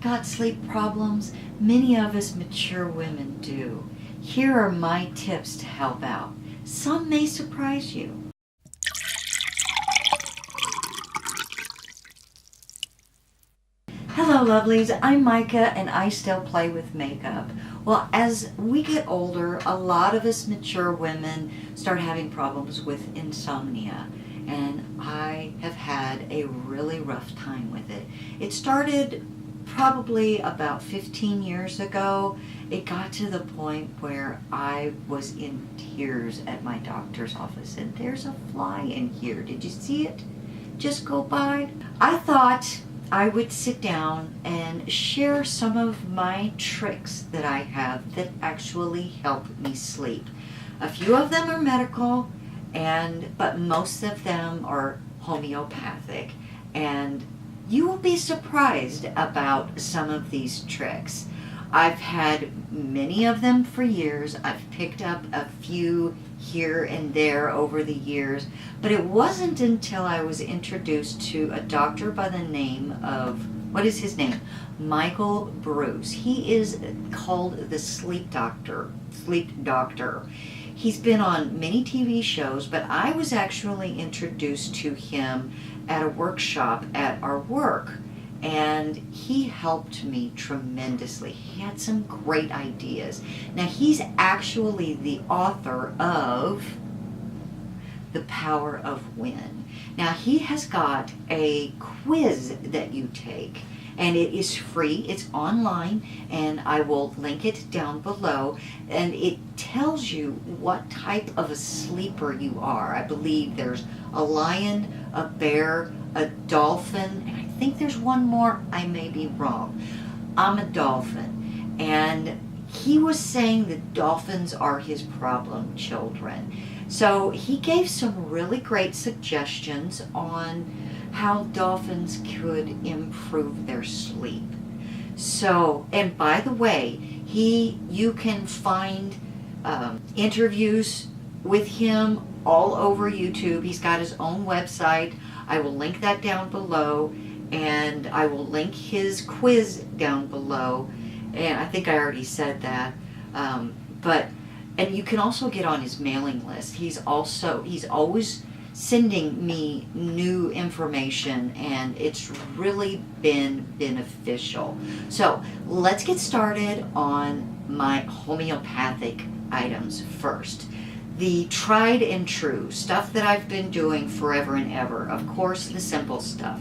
got sleep problems? Many of us mature women do. Here are my tips to help out. Some may surprise you. Hello lovelies, I'm Micah and I still play with makeup. Well, as we get older, a lot of us mature women start having problems with insomnia, and I have had a really rough time with it. It started probably about 15 years ago. It got to the point where I was in tears at my doctor's office, and there's a fly in here. Did you see it just go by? I thought I would sit down and share some of my tricks that I have that actually help me sleep. A few of them are medical, but most of them are homeopathic, and you will be surprised about some of these tricks. I've had many of them for years. I've picked up a few here and there over the years, but it wasn't until I was introduced to a doctor by the name of, what is his name? Michael Bruce. He is called the sleep doctor. He's been on many TV shows, but I was actually introduced to him at a workshop at our work, and he helped me tremendously. He had some great ideas. Now, he's actually the author of The Power of When. Now, he has got a quiz that you take, and it is free. It's online, and I will link it down below, and it tells you what type of a sleeper you are. I believe there's a lion, a bear, a dolphin, and I think there's one more. I may be wrong. I'm a dolphin, and he was saying that dolphins are his problem children. So he gave some really great suggestions on how dolphins could improve their sleep. So, and by the way, you can find interviews with him all over YouTube. He's got his own website. I will link that down below, and I will link his quiz down below. And I think I already said that. And you can also get on his mailing list. He's always sending me new information, and it's really been beneficial. So let's get started on my homeopathic items first. The tried and true stuff that I've been doing forever and ever. Of course, the simple stuff.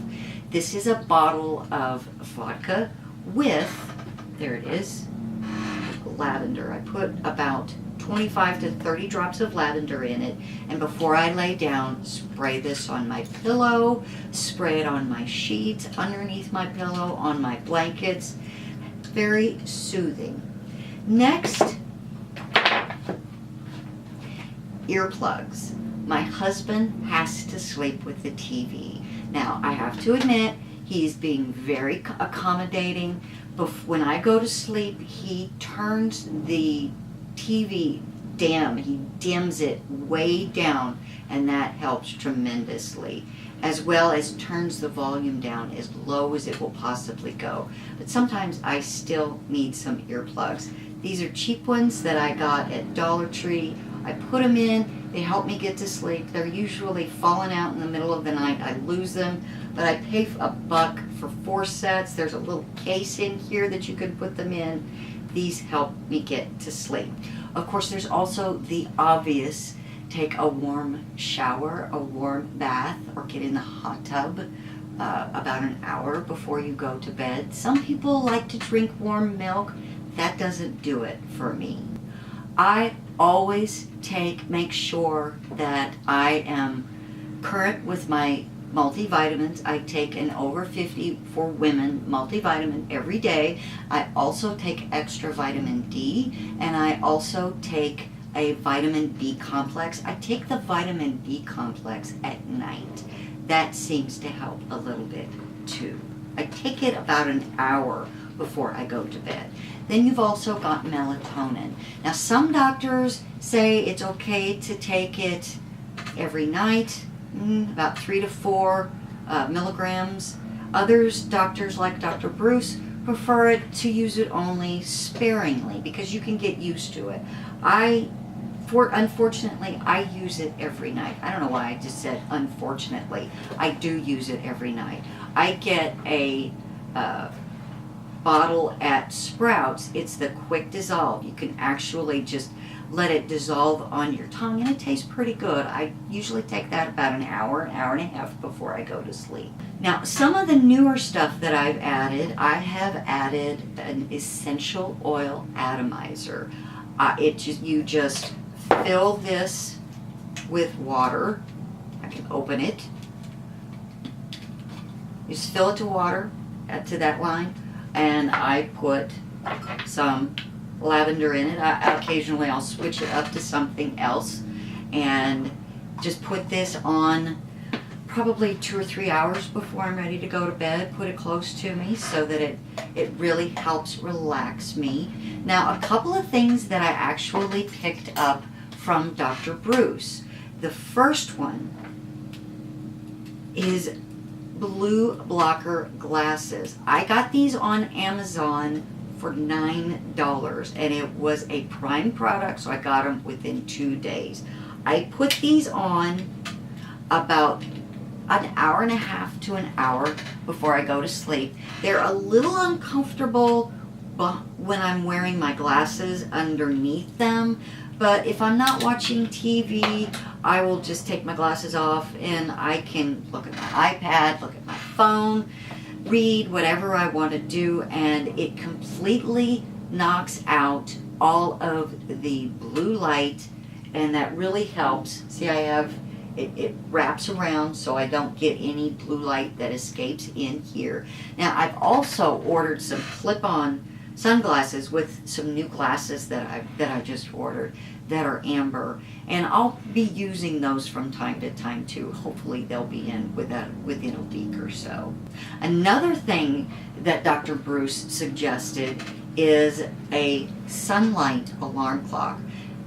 This is a bottle of vodka with, there it is, lavender. I put about 25 to 30 drops of lavender in it, and before I lay down, spray this on my pillow, spray it on my sheets, underneath my pillow, on my blankets. Very soothing. Next, earplugs. My husband has to sleep with the TV. Now, I have to admit, he's being very accommodating. When I go to sleep, he turns the TV dim. He dims it way down, and that helps tremendously, as well as turns the volume down as low as it will possibly go. But sometimes I still need some earplugs. These are cheap ones that I got at Dollar Tree. I put them in, they help me get to sleep. They're usually falling out in the middle of the night. I lose them, but I pay $1 for 4 sets. There's a little case in here that you can put them in. These help me get to sleep. Of course, there's also the obvious, take a warm shower, a warm bath, or get in the hot tub about an hour before you go to bed. Some people like to drink warm milk. That doesn't do it for me. I always make sure that I am current with my multivitamins. I take an over 50 for women multivitamin every day. I also take extra vitamin D, and I also take a vitamin B complex. I take the vitamin B complex at night. That seems to help a little bit too. I take it about an hour before I go to bed. Then you've also got melatonin. Now, some doctors say it's okay to take it every night, about 3 to 4 milligrams. Others, doctors like Dr. Bruce, prefer to use it only sparingly because you can get used to it. Unfortunately, I use it every night. I don't know why I just said unfortunately. I do use it every night. I get a bottle at Sprouts. It's the quick dissolve. You can actually just let it dissolve on your tongue, and it tastes pretty good. I usually take that about an hour and a half before I go to sleep. Now, some of the newer stuff that I've added, I have added an essential oil atomizer. You just fill this with water. I can open it. You just fill it to water, to that line, and I put some lavender in it. Occasionally I'll switch it up to something else and just put this on probably 2 or 3 hours before I'm ready to go to bed. Put it close to me so that it really helps relax me. Now, a couple of things that I actually picked up from Dr. Bruce. The first one is blue blocker glasses. I got these on Amazon for $9, and it was a Prime product, so I got them within 2 days. I put these on about an hour and a half to an hour before I go to sleep. They're a little uncomfortable when I'm wearing my glasses underneath them, but if I'm not watching TV, I will just take my glasses off and I can look at my iPad, look at my phone, read whatever I want to do, and it completely knocks out all of the blue light, and that really helps. See, I have it wraps around so I don't get any blue light that escapes in here. Now, I've also ordered some clip-on sunglasses with some new glasses that I just ordered that are amber, and I'll be using those from time to time too. Hopefully they'll be in within a week or so. Another thing that Dr. Bruce suggested is a sunlight alarm clock.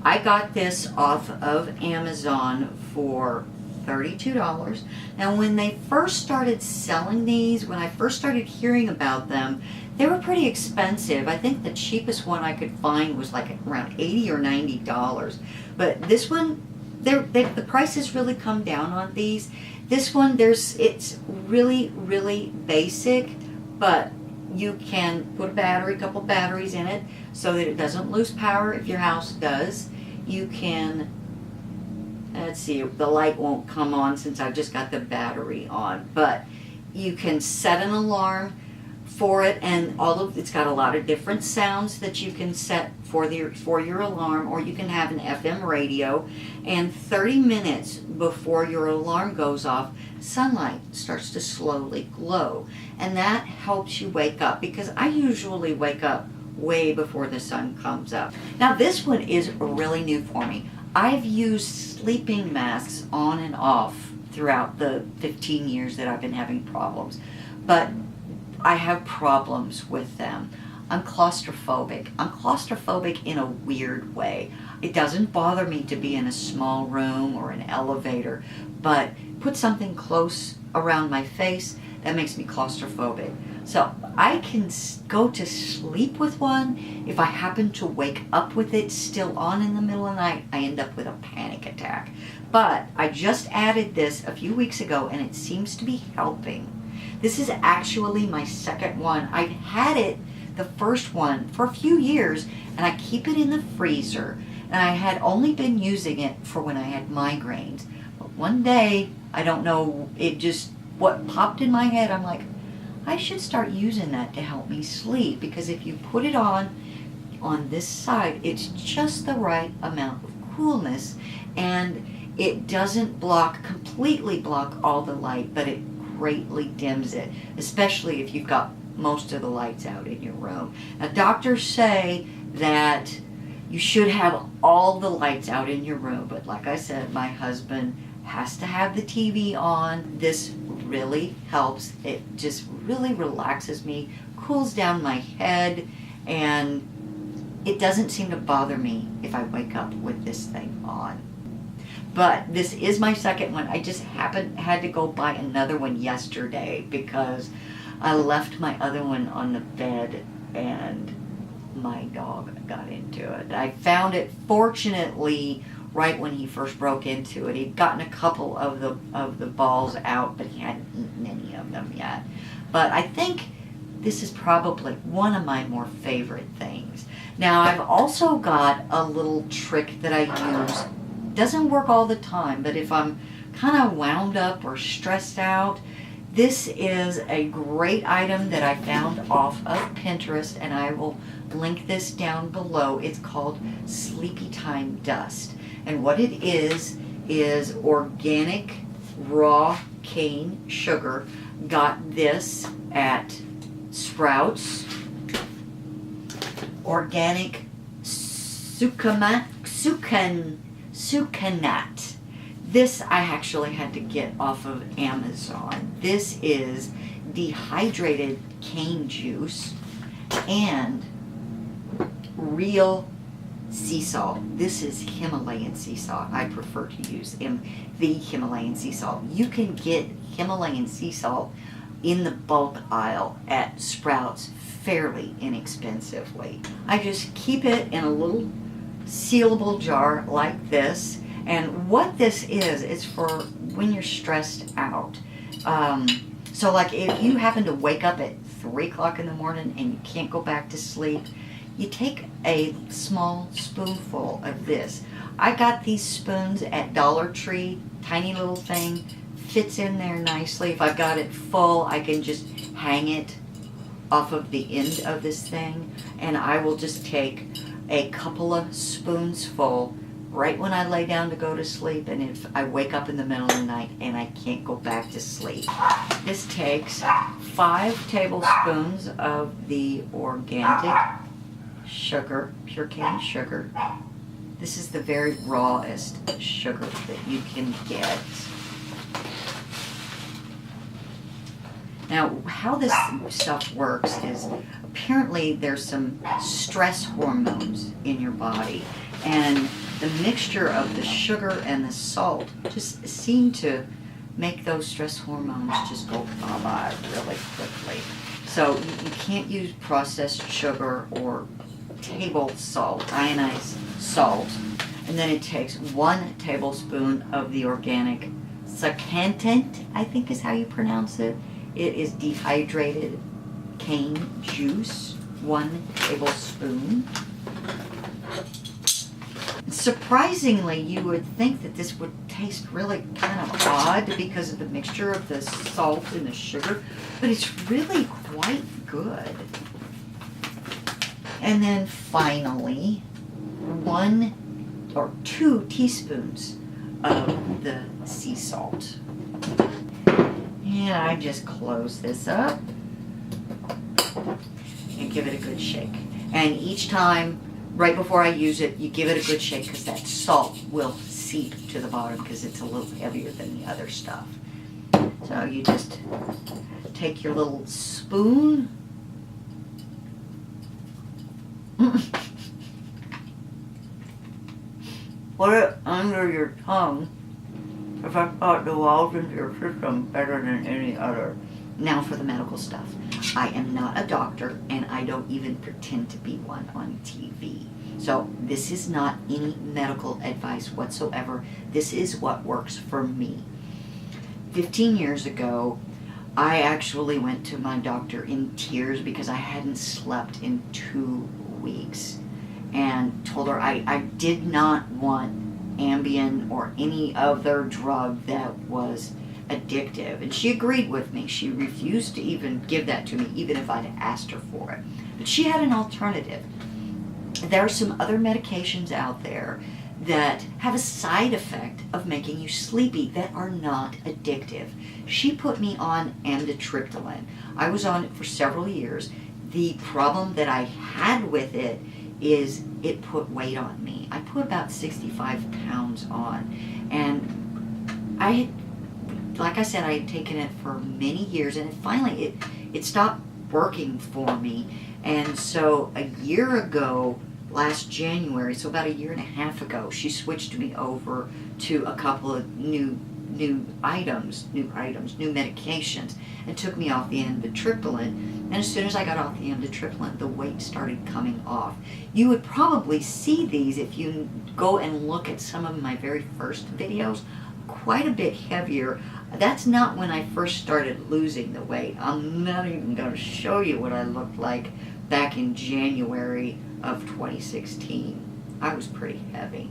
I got this off of Amazon for $32. Now, when they first started selling these, when I first started hearing about them, they were pretty expensive. I think the cheapest one I could find was like around $80 or $90. But this one, the prices really come down on these. This one, it's really, really basic, but you can put a couple batteries in it so that it doesn't lose power if your house does. You can, let's see, the light won't come on since I've just got the battery on, but you can set an alarm for it, and it's got a lot of different sounds that you can set for your alarm, or you can have an FM radio, and 30 minutes before your alarm goes off, sunlight starts to slowly glow, and that helps you wake up, because I usually wake up way before the sun comes up. Now, this one is really new for me. I've used sleeping masks on and off throughout the 15 years that I've been having problems, but I have problems with them. I'm claustrophobic. I'm claustrophobic in a weird way. It doesn't bother me to be in a small room or an elevator, but put something close around my face, that makes me claustrophobic. So I can go to sleep with one. If I happen to wake up with it still on in the middle of the night, I end up with a panic attack. But I just added this a few weeks ago, and it seems to be helping. This is actually my second one. I've had it, the first one, for a few years, and I keep it in the freezer. And I had only been using it for when I had migraines. But one day, I don't know, what popped in my head, I'm like, I should start using that to help me sleep, because if you put it on this side, it's just the right amount of coolness, and it doesn't completely block all the light, but it greatly dims it, especially if you've got most of the lights out in your room. Now, doctors say that you should have all the lights out in your room, but like I said, my husband has to have the TV on. This really helps. It just really relaxes me, cools down my head, and it doesn't seem to bother me if I wake up with this thing on. But this is my second one. I just had to go buy another one yesterday because I left my other one on the bed and my dog got into it. I found it fortunately right when he first broke into it. He'd gotten a couple of the balls out, but he hadn't eaten any of them yet. But I think this is probably one of my more favorite things. Now I've also got a little trick that I use. Doesn't work all the time, but if I'm kind of wound up or stressed out, this is a great item that I found off of Pinterest, and I will link this down below. It's called Sleepy Time Dust. And what it is organic raw cane sugar. Got this at Sprouts. Organic sucanat. This I actually had to get off of Amazon. This is dehydrated cane juice and real sea salt. This is Himalayan sea salt. I prefer to use the Himalayan sea salt. You can get Himalayan sea salt in the bulk aisle at Sprouts fairly inexpensively. I just keep it in a little sealable jar like this. And what this is for when you're stressed out. So like if you happen to wake up at 3 o'clock in the morning and you can't go back to sleep, you take a small spoonful of this. I got these spoons at Dollar Tree, tiny little thing, fits in there nicely. If I've got it full, I can just hang it off of the end of this thing, and I will just take a couple of spoons full right when I lay down to go to sleep, and if I wake up in the middle of the night and I can't go back to sleep. This takes 5 tablespoons of the organic sugar, pure cane sugar. This is the very rawest sugar that you can get. Now, how this stuff works is apparently there's some stress hormones in your body, and the mixture of the sugar and the salt just seem to make those stress hormones just go bye-bye really quickly. So you can't use processed sugar or table salt, ionized salt. And then it takes 1 tablespoon of the organic succantant, I think is how you pronounce it. It is dehydrated cane juice, 1 tablespoon. Surprisingly, you would think that this would taste really kind of odd because of the mixture of the salt and the sugar, but it's really quite good. And then finally, 1 or 2 teaspoons of the sea salt. And I just close this up and give it a good shake. And each time, right before I use it, you give it a good shake because that salt will seep to the bottom because it's a little heavier than the other stuff. So you just take your little spoon. Put it under your tongue. If I thought the walls into your system better than any other. Now for the medical stuff. I am not a doctor, and I don't even pretend to be one on TV. So this is not any medical advice whatsoever. This is what works for me. 15 years ago, I actually went to my doctor in tears because I hadn't slept in 2 weeks, and told her I did not want Ambien or any other drug that was addictive. And she agreed with me. She refused to even give that to me, even if I'd asked her for it. But she had an alternative. There are some other medications out there that have a side effect of making you sleepy that are not addictive. She put me on amitriptyline. I was on it for several years. The problem that I had with it is it put weight on me. I put about 65 pounds on, and I had, like I said, I had taken it for many years, and finally it stopped working for me. And so a year ago, last January, so about 1.5 years ago, she switched me over to a couple of new new medications, and took me off the amitriptyline. And as soon as I got off the amitriptyline, the weight started coming off. You would probably see these if you go and look at some of my very first videos, quite a bit heavier. That's not when I first started losing the weight. I'm not even going to show you what I looked like back in January of 2016. I was pretty heavy.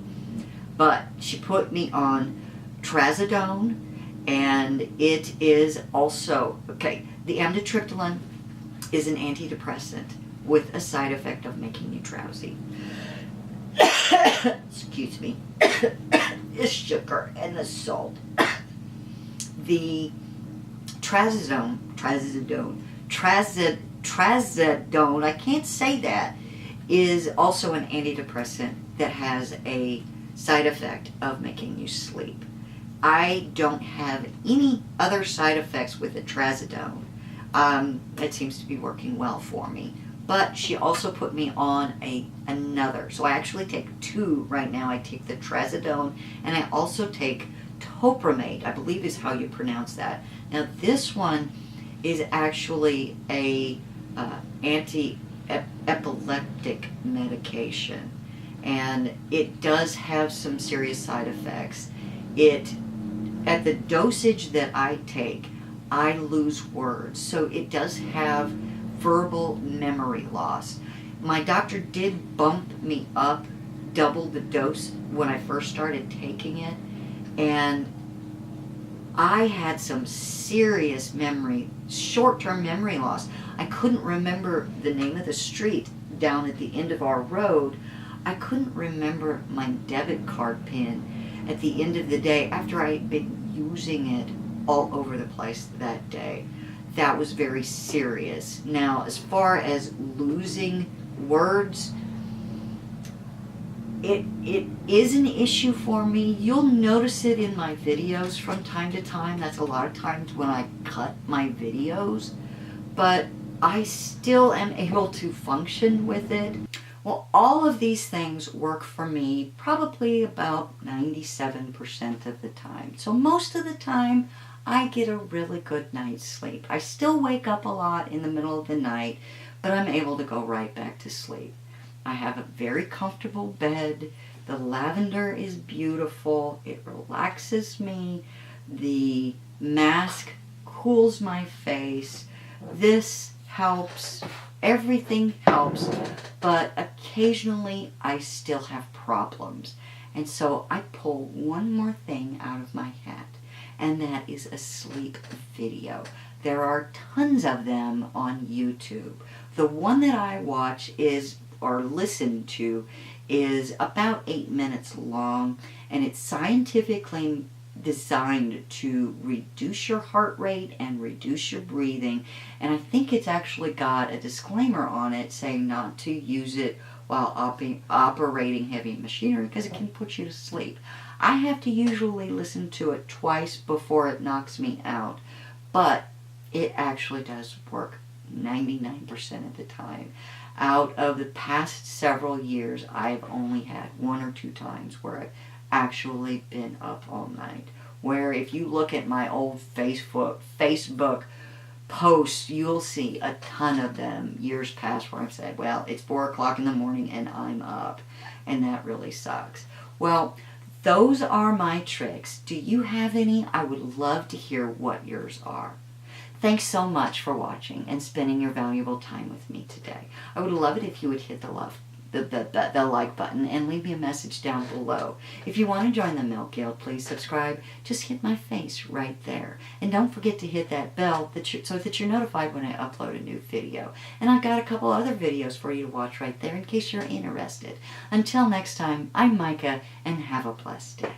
But she put me on trazodone, and it is also, okay, the amitriptyline is an antidepressant with a side effect of making you drowsy. Excuse me. The sugar and the salt. The trazodone, I can't say that, is also an antidepressant that has a side effect of making you sleep. I don't have any other side effects with the trazodone. It seems to be working well for me. But she also put me on another. So I actually take two right now. I take the trazodone, and I also take topramate, I believe is how you pronounce that. Now this one is actually a anti-epileptic medication, and it does have some serious side effects. At the dosage that I take, I lose words, so it does have verbal memory loss. My doctor did bump me up double the dose when I first started taking it, and I had some serious short-term memory loss. I couldn't remember the name of the street down at the end of our road. I couldn't remember my debit card pin at the end of the day after I had been using it all over the place that day. That was very serious. Now, as far as losing words, it is an issue for me. You'll notice it in my videos from time to time. That's a lot of times when I cut my videos, but I still am able to function with it. Well, all of these things work for me probably about 97% of the time. So most of the time, I get a really good night's sleep. I still wake up a lot in the middle of the night, but I'm able to go right back to sleep. I have a very comfortable bed. The lavender is beautiful. It relaxes me. The mask cools my face. This helps. Everything helps, but occasionally I still have problems. And so I pull one more thing out of my hat, and that is a sleep video. There are tons of them on YouTube. The one that I watch or listen to is about 8 minutes long, and it's scientifically designed to reduce your heart rate and reduce your breathing. And I think it's actually got a disclaimer on it saying not to use it while operating heavy machinery because it can put you to sleep. I have to usually listen to it twice before it knocks me out, but it actually does work 99% of the time. Out of the past several years, I've only had 1 or 2 times where I've actually been up all night. Where if you look at my old Facebook posts, you'll see a ton of them years past where I've said, well, it's 4 o'clock in the morning and I'm up. And that really sucks. Well, those are my tricks. Do you have any? I would love to hear what yours are. Thanks so much for watching and spending your valuable time with me today. I would love it if you would hit the like button and leave me a message down below. If you want to join the Milk Guild, please subscribe. Just hit my face right there. And don't forget to hit that bell so that you're notified when I upload a new video. And I've got a couple other videos for you to watch right there in case you're interested. Until next time, I'm Micah, and have a blessed day.